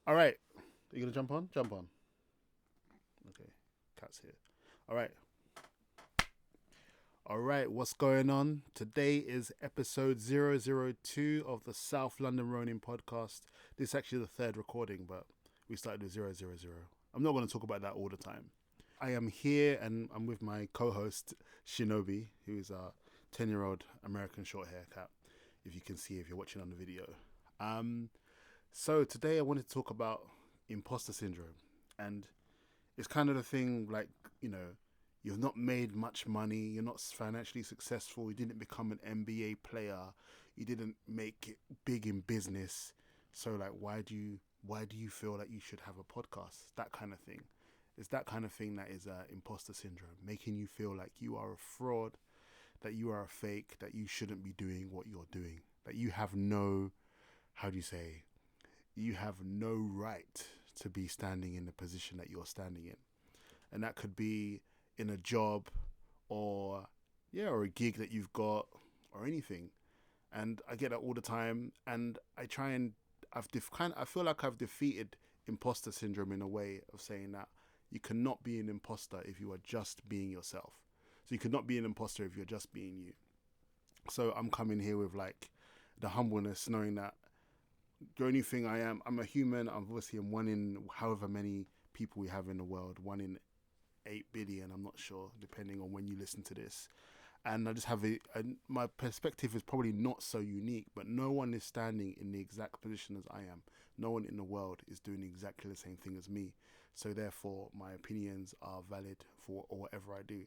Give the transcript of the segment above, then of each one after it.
All right. Are you gonna jump on? Jump on. Okay. Cat's here. All right. All right. What's going on? Today is episode 002 of the South London Ronin podcast. This is actually the third recording, but we started with 000. I'm not going to talk about that all the time. I am here and I'm with my co-host Shinobi, who is a 10-year-old American short hair cat. If you can see, if you're watching on the video. So today I wanted to talk about imposter syndrome, and it's kind of the thing like, you've not made much money, you're not financially successful, you didn't become an NBA player, you didn't make it big in business. So like, why do you feel like you should have a podcast? That kind of thing. It's that kind of thing that is imposter syndrome, making you feel like you are a fraud, that you are a fake, that you shouldn't be doing what you're doing, that you have no, how do you say, you have no right to be standing in the position that you're standing in. And that could be in a job or or a gig that you've got or anything. And I get that all the time, and I try and I feel like I've defeated imposter syndrome in a way of saying that you cannot be an imposter if you are just being yourself. So you could not be an imposter if you're just being you. So I'm coming here with like the humbleness, knowing that the only thing I'm a human. I'm obviously I'm one in however many people we have in the world, 1 in 8 billion. I'm not sure, depending on when you listen to this. And I just have my perspective is probably not so unique, but no one is standing in the exact position as I am. No one in the world is doing exactly the same thing as me. So therefore, my opinions are valid for whatever I do.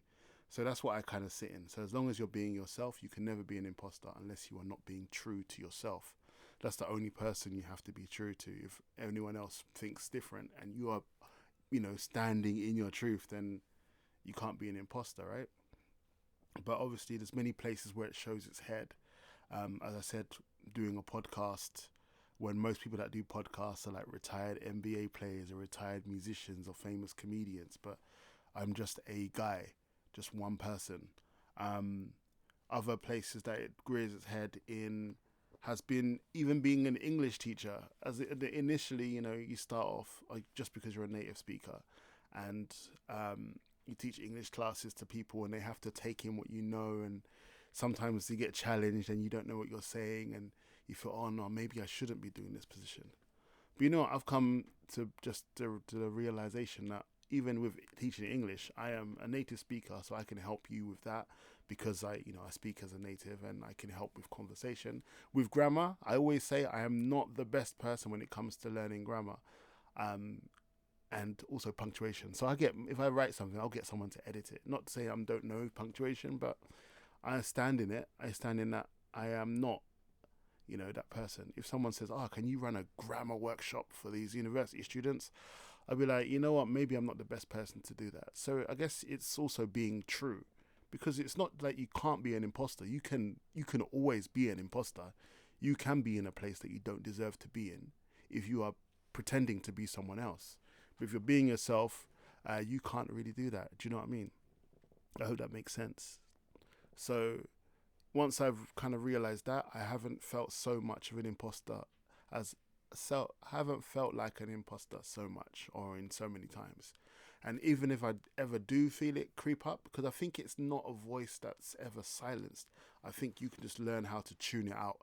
So that's what I kind of sit in. So as long as you're being yourself, you can never be an imposter unless you are not being true to yourself. That's the only person you have to be true to. If anyone else thinks different and you are, standing in your truth, then you can't be an imposter, right? But obviously, there's many places where it shows its head. As I said, doing a podcast, when most people that do podcasts are like retired NBA players or retired musicians or famous comedians, but I'm just a guy, just one person. Um, Other places that it rears its head in has been even being an English teacher. Initially, you start off just because you're a native speaker, and you teach English classes to people, and they have to take in what you know, and sometimes you get challenged and you don't know what you're saying, and you feel, oh no, maybe I shouldn't be doing this position. But I've come to the realization that even with teaching English, I am a native speaker, so I can help you with that because I speak as a native and I can help with conversation. With grammar, I always say I am not the best person when it comes to learning grammar. And also punctuation. So if I write something, I'll get someone to edit it. Not to say I don't know punctuation, but I stand in it. I stand in that I am not that person. If someone says, oh, can you run a grammar workshop for these university students? I'd be like, you know what, maybe I'm not the best person to do that. So I guess it's also being true, because it's not like you can't be an imposter. You can always be an imposter. You can be in a place that you don't deserve to be in if you are pretending to be someone else. But if you're being yourself, you can't really do that. Do you know what I mean? I hope that makes sense. So once I've kind of realized that, I haven't felt so much of an imposter as haven't felt like an imposter so much or in so many times. And even if I ever do feel it creep up, because I think it's not a voice that's ever silenced. I think you can just learn how to tune it out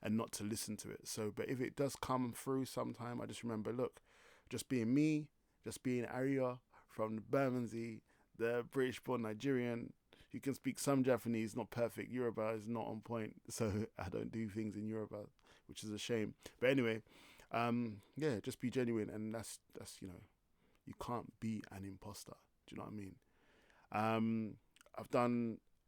and not to listen to it. So, but if it does come through sometime, I just remember, look, just being me, just being Arya from Bermondsey, the British-born Nigerian, you can speak some Japanese, not perfect. Yoruba is not on point, so I don't do things in Yoruba, which is a shame. But anyway, just be genuine, and that's you can't be an imposter. Do you know what I mean? I've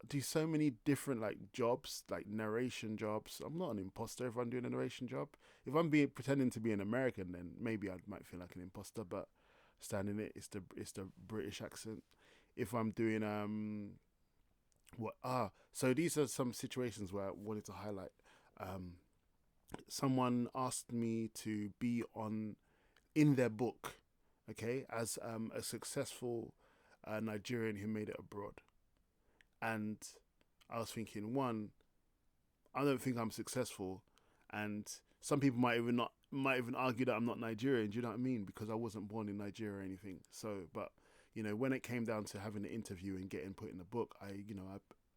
do so many different like jobs, like narration jobs. I'm not an imposter if I'm doing a narration job. If I'm being pretending to be an American, then maybe I might feel like an imposter. But standing it's the British accent. If I'm doing so these are some situations where I wanted to highlight. Um, Someone asked me to be on in their book, okay, as a successful Nigerian who made it abroad, and I was thinking, one, I don't think I'm successful, and some people might even not might even argue that I'm not Nigerian. Do you know what I mean? Because I wasn't born in Nigeria or anything. So, but when it came down to having an interview and getting put in the book, I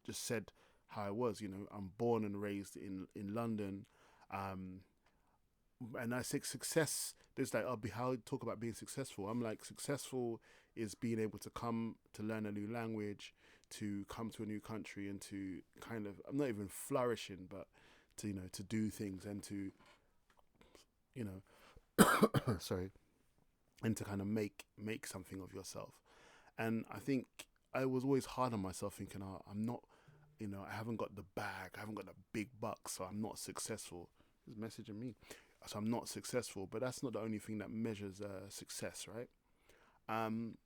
just said how I was. I'm born and raised in London, um, and I say success. There's like, how talk about being successful. I'm like, successful is being able to come to learn a new language, to come to a new country, and to kind of, I'm not even flourishing, but to to do things and to you know sorry, and to kind of make something of yourself. And I think I was always hard on myself, thinking, oh, I'm not, I haven't got the bag, I haven't got the big bucks, so I'm not successful. He's messaging me, so I'm not successful. But that's not the only thing that measures success, right? Um,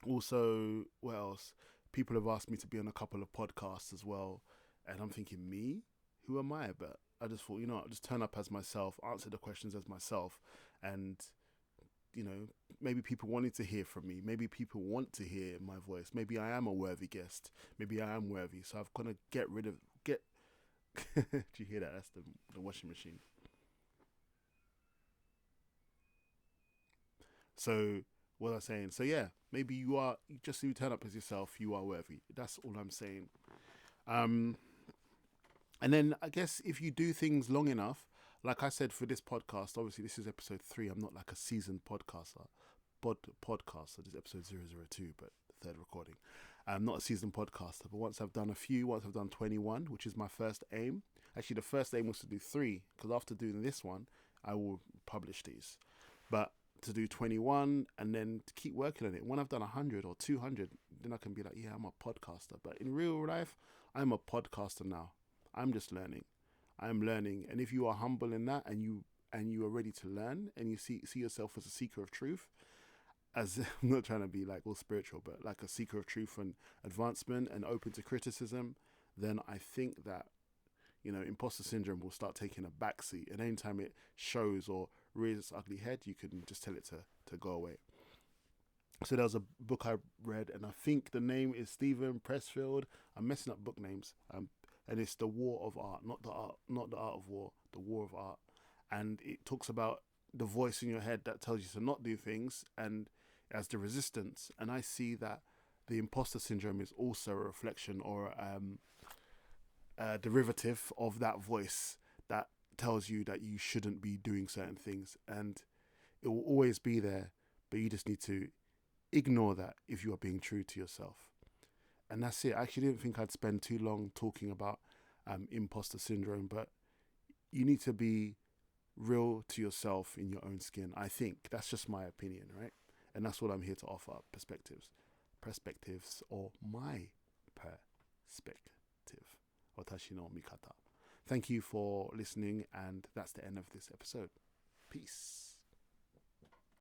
Also, what else? People have asked me to be on a couple of podcasts as well, and I'm thinking, me? Who am I? But I just thought, I'll just turn up as myself, answer the questions as myself, and maybe people wanted to hear from me. Maybe people want to hear my voice. Maybe I am a worthy guest. Maybe I am worthy. So I've got to get rid of get. Do you hear that? That's the washing machine. So what I'm saying. So yeah, maybe you turn up as yourself. You are worthy. That's all I'm saying. Um, and then I guess if you do things long enough, like I said for this podcast, obviously this is episode 3. I'm not like a seasoned podcaster. This is episode 002, but the third recording. I'm not a seasoned podcaster, but once I've done 21, which is my first aim. Actually, the first aim was to do 3, because after doing this one, I will publish these. But to do 21 and then to keep working on it. When I've done 100 or 200, then I can be like, yeah, I'm a podcaster. But in real life, I'm a podcaster now. I'm just learning. I'm learning. And if you are humble in that, and you are ready to learn, and you see yourself as a seeker of truth, as I'm not trying to be like all spiritual, but like a seeker of truth and advancement and open to criticism, then I think that imposter syndrome will start taking a backseat. And anytime it shows or rears its ugly head, you can just tell it to go away. So there was a book I read, and I think the name is Stephen Pressfield. I'm messing up book names. And it's The War of Art, not the art of war, The War of Art. And it talks about the voice in your head that tells you to not do things, and as the resistance. And I see that the imposter syndrome is also a reflection, or a derivative of that voice that tells you that you shouldn't be doing certain things. And it will always be there, but you just need to ignore that if you are being true to yourself. And that's it. I actually didn't think I'd spend too long talking about imposter syndrome, but you need to be real to yourself in your own skin. I think that's just my opinion, right? And that's what I'm here to offer: perspectives, or my perspective. Watashi no mikata. Thank you for listening, and that's the end of this episode. Peace.